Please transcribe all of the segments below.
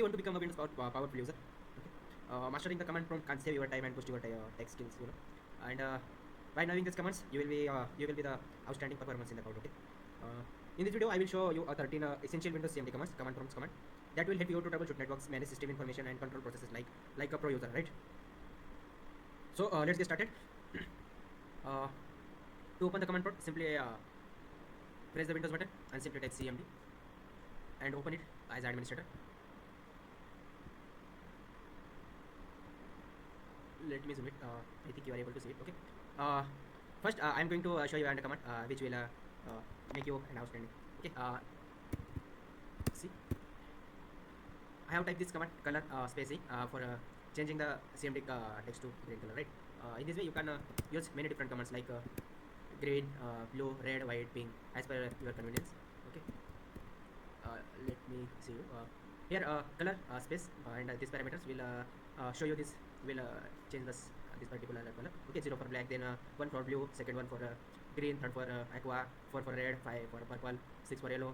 want to become a Windows powerful user, okay, mastering the command prompt can save your time and boost your tech skills, and by knowing these commands, you will be the outstanding performance in the cloud. Okay. In this video, I will show you 13 essential Windows CMD commands, command prompts command, that will help you to troubleshoot networks, manage system information, and control processes like a pro user, right? So let's get started. To open the command prompt, simply press the Windows button and simply type CMD and open it as administrator. Let me zoom it. I think you are able to see it. Okay. First, I'm going to show you a command which will make you an outstanding. Okay. See, I have typed this command color space for changing the CMD text to green color. Right. In this way, you can use many different commands like green, blue, red, white, pink, as per your convenience. Okay. Let me see you. Here, color space and these parameters will show you this. Will change this particular color. Okay, 0 for black, then 1 for blue, second one for green, third for aqua, 4 for red, 5 for purple, 6 for yellow.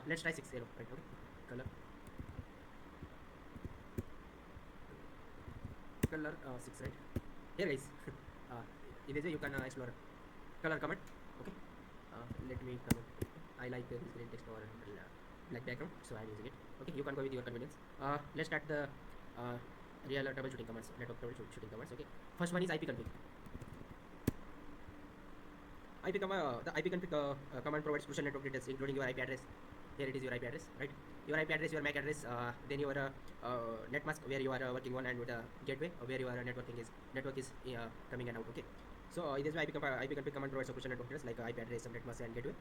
Let's try 6 yellow. Right. Okay. Color 6, right? Here guys. In this way you can explore color command. Okay. Let me come. I like this green text or black background, so I'm using it. Okay, you can go with your convenience. Let's start the real troubleshooting commands, network troubleshooting commands. Okay, first one is ipconfig. The ipconfig command provides crucial network details, including your IP address. Here it is your IP address, right? Your IP address, your MAC address, then your net mask where you are working on, and with a gateway where your network is coming and out. Okay, so this way ipconfig command provides crucial network details like IP address, net mask, and gateway.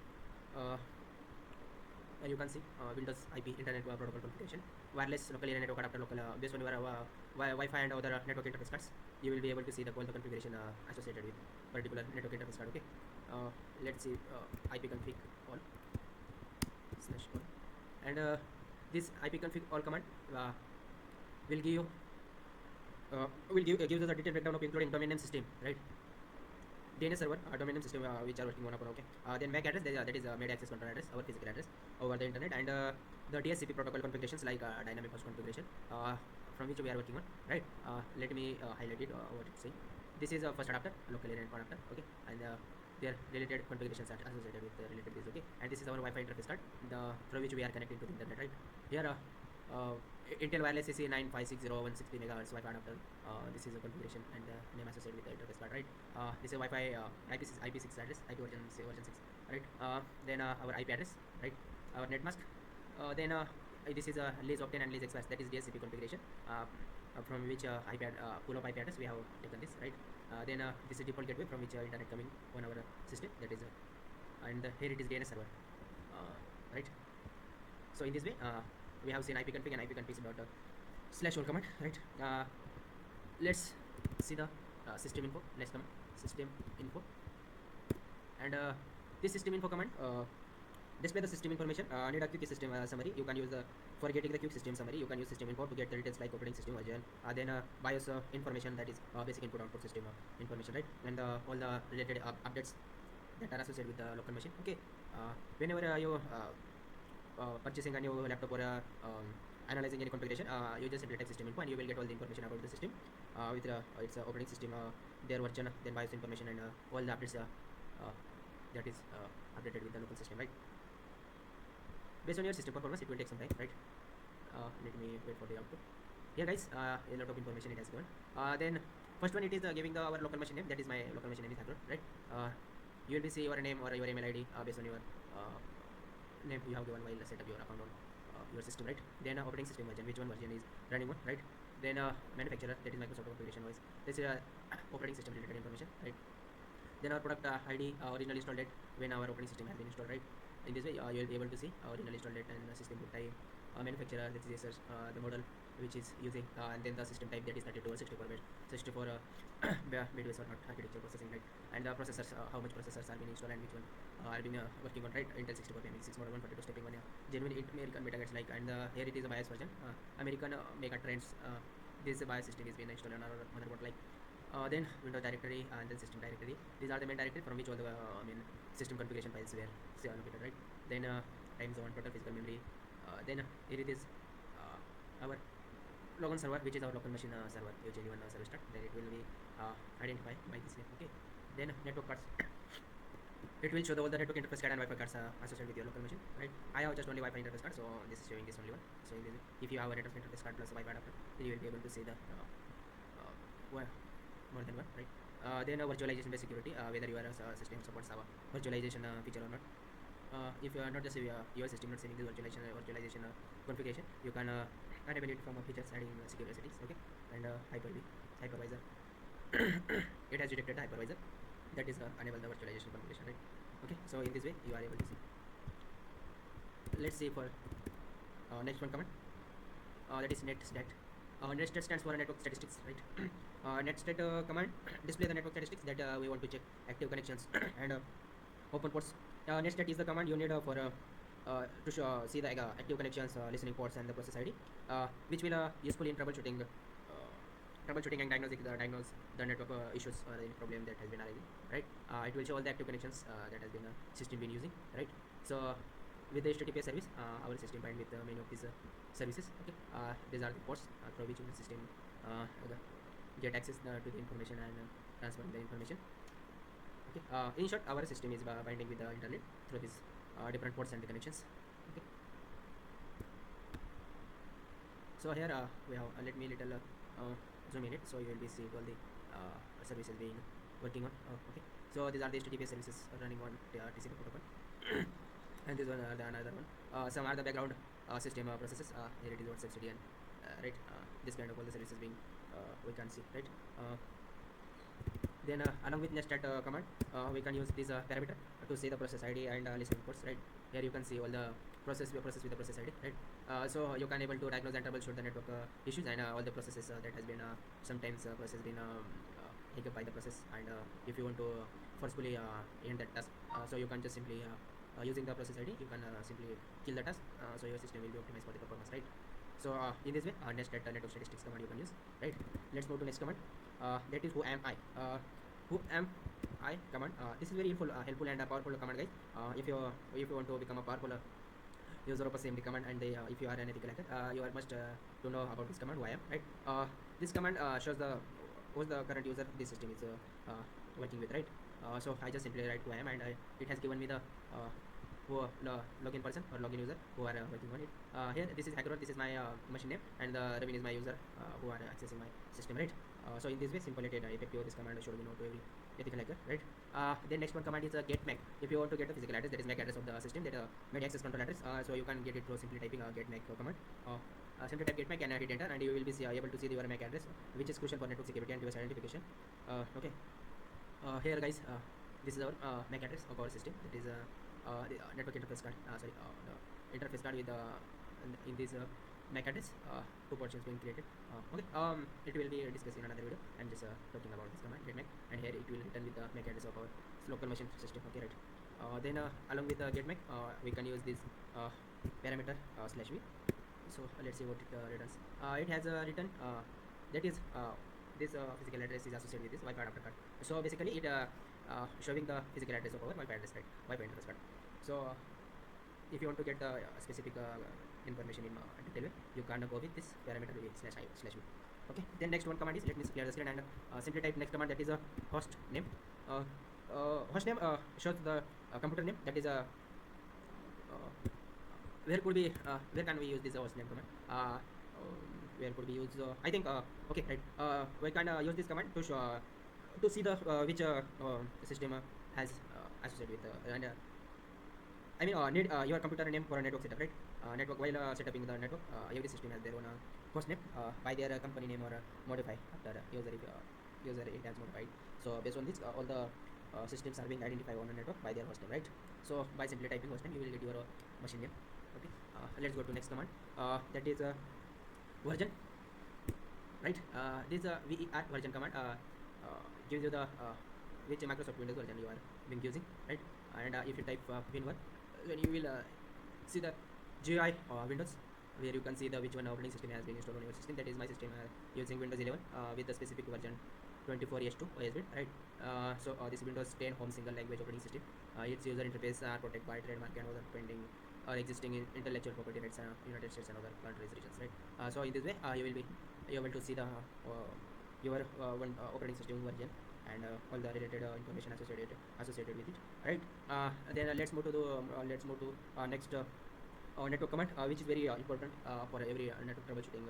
And you can see Windows IP Internet Protocol configuration, wireless local area network adapter, local based on your Wi-Fi and other network interface cards. You will be able to see all the configuration associated with particular network interface card. Okay, let's see ipconfig all /all, and this ipconfig all command will give you gives us a detailed breakdown of including domain name system, right? DNS server, domain name system which are working on upon. Okay. Then MAC address, that is made access control address, our physical address over the internet, and the DHCP protocol configurations like dynamic host configuration from which we are working on, right? Let me highlight it. What it's saying. This is first adapter, local area network adapter. Okay, and their related configurations are associated with related this. Okay, and this is our Wi-Fi interface card, through which we are connecting to the internet, right? Here Intel wireless AC 9560160 MHz Wi-Fi adapter. This is a configuration and the name associated with the interface card, right? This is Wi-Fi IP6 address, IP version 6, right? Then our IP address, right? Our net mask. Then this is a lease obtain and lease expires, that is DHCP configuration, from which pool of IP address we have taken this, right? Then this is default gateway from which internet coming on our system, that is and here it is DNS server, right? So in this way we have seen ipconfig and ipconfig./all command, right? Let's see the system info. Next command, system info, and this system info command display the system information. Need a quick system summary. You can use for getting the quick system summary. You can use system info to get the details like operating system version, then BIOS information, that is basic input output system information, right? And all the related updates that are associated with the local machine. Okay, whenever you purchasing a new laptop or analyzing any configuration, you just simply type system info and you will get all the information about the system with its operating system, their version, then BIOS information, and all the updates that is updated with the local system, right? Based on your system performance, it will take some time, right? Let me wait for the output. Here guys, a lot of information it has given. Then first one, it is giving our local machine name, that is my local machine name is Hacker, right? You will be see your name or your email ID based on your name you have given while set up your account on your system, right? Then operating system version, which one version is running on, right? Then manufacturer, that is Microsoft configuration wise. This is operating system related information, right? Then our product ID, original install date, when our operating system has been installed, right? In this way you will be able to see original install date and system boot type, manufacturer, that is the model which is using, and then the system type, that is 32 or 64 mid-base or not architecture processing, right? And the processors, how much processors are being installed and which one are being working on, right? Intel 64 6 model 142 stepping 1, genuine American megahertz, like, and here it is a BIOS version, American mega trends. This BIOS system is being installed on our motherboard, like. Then Windows directory and then system directory. These are the main directory from which all the system configuration files were allocated, right? Then time zone, total physical memory. Then here it is our logon server, which is our local machine server, usually one server start, then it will be identified by this name. Okay, then network cards. It will show all the network interface card and Wi-Fi cards associated with your local machine, right? I have just only Wi-Fi interface card, so this is showing this only one. So if you have a network interface card plus a Wi-Fi adapter, then you will be able to see the more than one, right? Then virtualization based security, whether your system supports our virtualization feature or not. If you are not just your system not saving the virtualization configuration, you can enable it from features adding security settings. Okay, and Hyper-V hypervisor. It has detected the hypervisor that is enable the virtualization configuration, right? Okay, so in this way you are able to see. Let's see for next one command, that is netstat. Netstat stands for network statistics, right? Netstat command display the network statistics that we want to check active connections and open ports. Netstat is the command you need for to see the active connections, listening ports, and the process ID, which will useful in troubleshooting and diagnose the network issues or any problem that has been arising, right? It will show all the active connections that has been system been using, right? So with the HTTP service, our system bind with many of these services. Okay, these are the ports through which the system get access to the information and transferring the information. Okay, in short, our system is binding with the internet through these different ports and the connections. Okay, so here we have let me little zoom in it, so you will be seeing all the services being working on. Okay, so these are the HTTP services running on TCP protocol. And this one the another one, some are the background system processes. Here it is what subsidy and right, this kind of all the services being we can see, right? Then along with netstat command, we can use this parameter to see the process ID and listening ports, right? Here you can see all the process with the process ID, right? So you can able to diagnose and troubleshoot the network issues and all the processes that has been sometimes process been hiccup by the process, and if you want to forcefully end that task, so you can just simply using the process ID, you can simply kill the task, so your system will be optimized for the performance, right? So in this way, netstat network statistics command you can use, right? Let's move to next command, that is who am I. Who am I command. This is very helpful and powerful command, guys. If you want to become a powerful user of a CMD command, and if you are an ethical hacker, you are must to know about this command, who I am, right? This command shows the who's the current user this system is working with, right? So I just simply write who I am, and it has given me the login person or login user who are working on it. Here this is hacker, this is my machine name, and the Ravin is my user who are accessing my system, right? So in this way, simple and effective this command should be known to every ethical hacker, right? Then next one command is get MAC. If you want to get the physical address, that is MAC address of the system, that MAC access control address, so you can get it through simply typing get MAC command. Simply type get MAC and hit enter, and you will be able to see your MAC address, which is crucial for network security and device identification. Okay, here guys, this is our MAC address of our system. That is the network interface card. The interface card with in this MAC address, 2 portions being created. Okay, it will be discussed in another video. I'm just talking about this command get MAC, and here it will return with the MAC address of our local machine system. Okay, right. Then along with the get MAC, we can use this parameter /v. So let's see what it returns. It has a return that is this physical address is associated with this Wi-Fi adapter card. So basically it showing the physical address of our Wi-Fi address, right? Wi-Fi interface card. So if you want to get the specific information in detail way, you can go with this parameter /v. Okay, then next one command is, let me clear the screen and simply type next command, that is a host name. Host name shows the computer name, that is a where could be where can we use this host name command. Where could we use I think okay, right, we can use this command to see the which system has associated with and I mean need your computer name for a network setup, right? Network, while setting the network, every system has their own host name by their company name or modify after user if user it has modified. So based on this, all the systems are being identified on a network by their host name, right? So by simply typing host name, you will get your machine name. Okay, let's go to next command, that is version, right? This ver version command gives you the which Microsoft Windows version you are being using, right? And if you type win1, then you will see the GUI Windows, where you can see the which one operating system has been installed on your system. That is my system using Windows 11 with the specific version 24H2 OS bit, right? So this Windows 10 home single language operating system. Its user interface are protected by trademark and other pending or existing intellectual property rights United States and other countries regions, right? So in this way you will be able to see the your one operating system version and all the related information associated with it, right? Then let's move to the next network command, which is very important for every network troubleshooting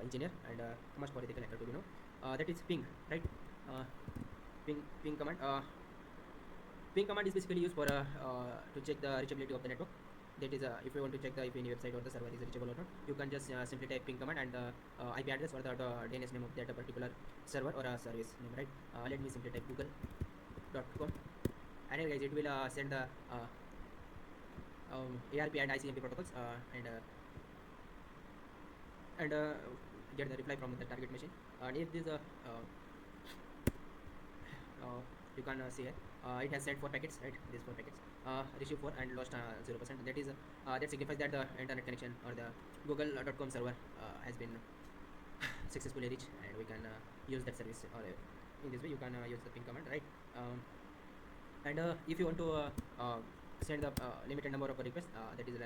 engineer and much for the connector to that is ping, right? uh, ping command. Ping command is basically used for to check the reachability of the network. That is, if you want to check the if any website or the server is reachable or not, you can just simply type ping command and the IP address or the DNS name of that particular server or a service name, right? Let me simply type google.com, and here guys, it will send the ARP and ICMP protocols and get the reply from the target machine. And if this you can see here, it has sent 4 packets, right? These 4 packets, received 4 and lost 0%. That is that signifies that the internet connection or the google.com server has been successfully reached, and we can use that service. Or in this way you can use the ping command, right? And if you want to send the limited number of requests, that is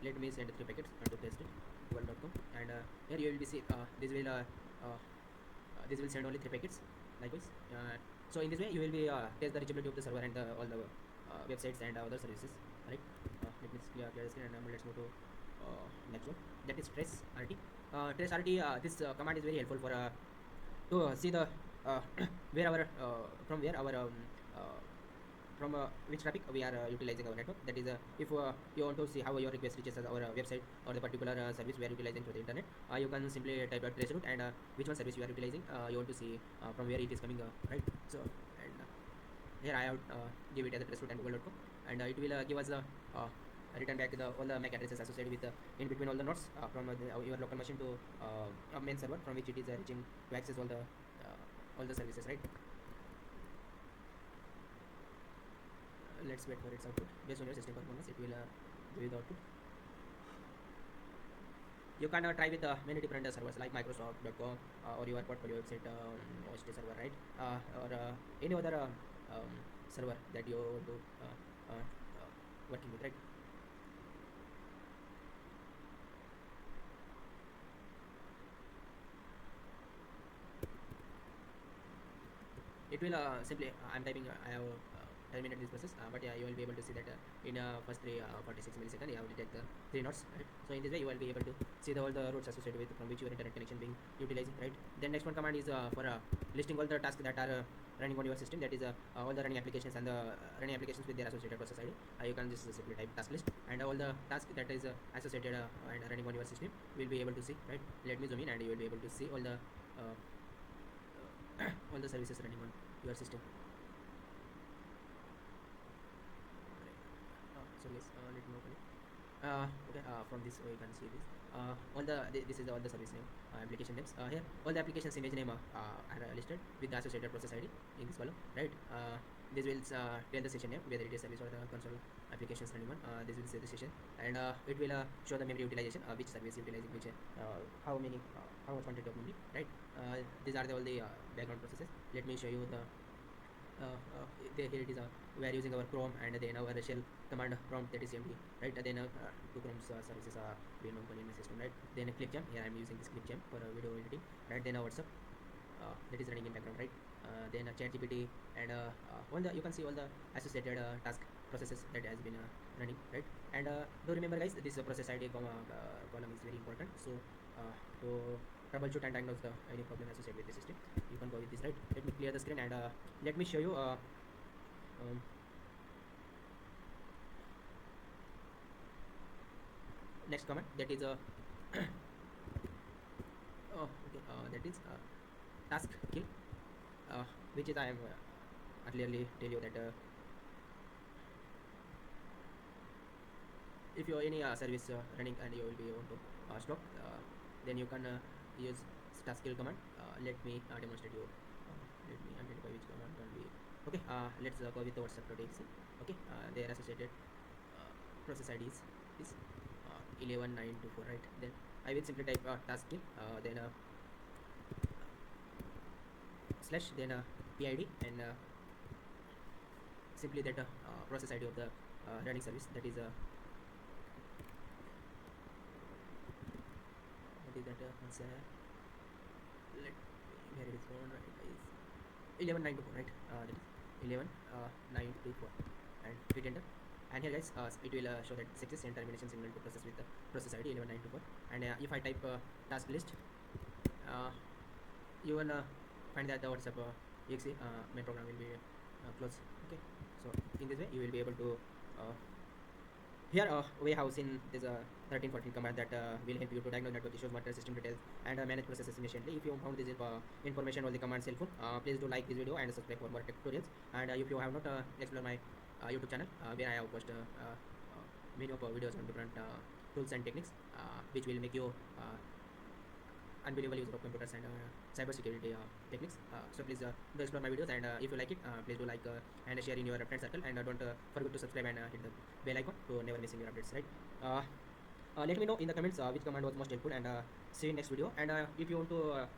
let me send 3 packets to test it google.com, and here you will be see this will send only 3 packets likewise. So in this way you will be test the reachability of the server and all the websites and other services, right? Let me clear the screen, and let's move to next one, that is trace rt. Trace rt, this command is very helpful for to see the where our from where our from which traffic we are utilizing our network. That is, if you want to see how your request reaches our website or the particular service we are utilizing through the internet, you can simply type out trace route and which one service you are utilizing, you want to see from where it is coming, right? So, and here I have give it as a trace route and google.com, and it will give us return back all the MAC addresses associated with in between all the nodes from your local machine to a main server from which it is reaching to access all the services, right? Let's wait for its output. Based on your system performance, it will give you the output. You can try with many different servers like Microsoft.com or your portfolio website OST server, right? Or any other server that you want to working with, right? It will simply I'm typing I have terminated this process, but yeah, you will be able to see that in first 46 milliseconds you have detect the 3 nodes, right? So in this way you will be able to see all the routes associated with from which your internet connection being utilized, right? Then next one command is for listing all the tasks that are running on your system, that is all the running applications and the running applications with their associated process ID. You can just simply type task list, and all the tasks that is associated and running on your system will be able to see, right? Let me zoom in, and you will be able to see all the all the services running on your system. So yes, let me open it. Okay, from this you can see this all the this is all the service name, application names. Here all the applications image name are listed with the associated process ID in this column, right? This will tell the session name, whether it is service or the console applications running on. This will say the session, and it will show the memory utilization, which service utilizing which how much quantity of memory, right? These are all the background processes. Let me show you the here it is, we are using our Chrome and then our shell command prompt, that is CMD, right? Then two Chrome's services are being known in my system, right? Then ClipJam, here I am using this ClipJam for video editing, right? Then WhatsApp that is running in background, right? Then ChatGPT, and all the you can see all the associated task processes that has been running, right? And do remember guys, this process ID column is very important. So to troubleshoot and diagnose any problem associated with the system, you can go with this, right? Let me clear the screen, and let me show you next command, that is oh, okay, that is task kill, which is I am earlierly tell you that if you any service running and you will be want to stop, then you can use task kill command. Let me demonstrate you. Let me identify which command can be. Okay, let's go with the WhatsApp.exe. Okay, their associated process ID is 11924, right? Then I will simply type task kill, then slash, then PID, and simply that process ID of the running service, that is is that once let where it is found, right, guys. 11924, right, that is 11924, and hit enter. And here guys, it will show that success and termination signal to process with the process ID 11924. And if I type task list, you will find that the WhatsApp exe main program will be closed. Okay, so in this way you will be able to here warehouse in this 1314 command that will help you to diagnose network issues, monitor system details, and manage processes efficiently. If you found this information or the commands helpful, please do like this video and subscribe for more tutorials. And if you have not explored my YouTube channel, where I have posted many of videos on different tools and techniques, which will make you unbelievable user of computers and cybersecurity techniques. So please do explore my videos, and if you like it, please do like and share in your friend circle, and don't forget to subscribe and hit the bell icon to never missing your updates, right? Let me know in the comments which command was most helpful, and see you in next video. And if you want to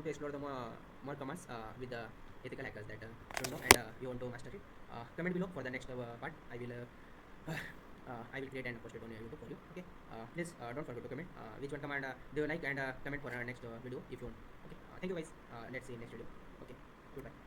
explore the more commands with the ethical hackers that you know, and you want to master it, comment below for the next part. I will create and post it on YouTube for you. Okay. Please don't forget to comment which one command do you like, and comment for our next video if you want. Okay. Thank you guys. Let's see you next video. Okay. Goodbye.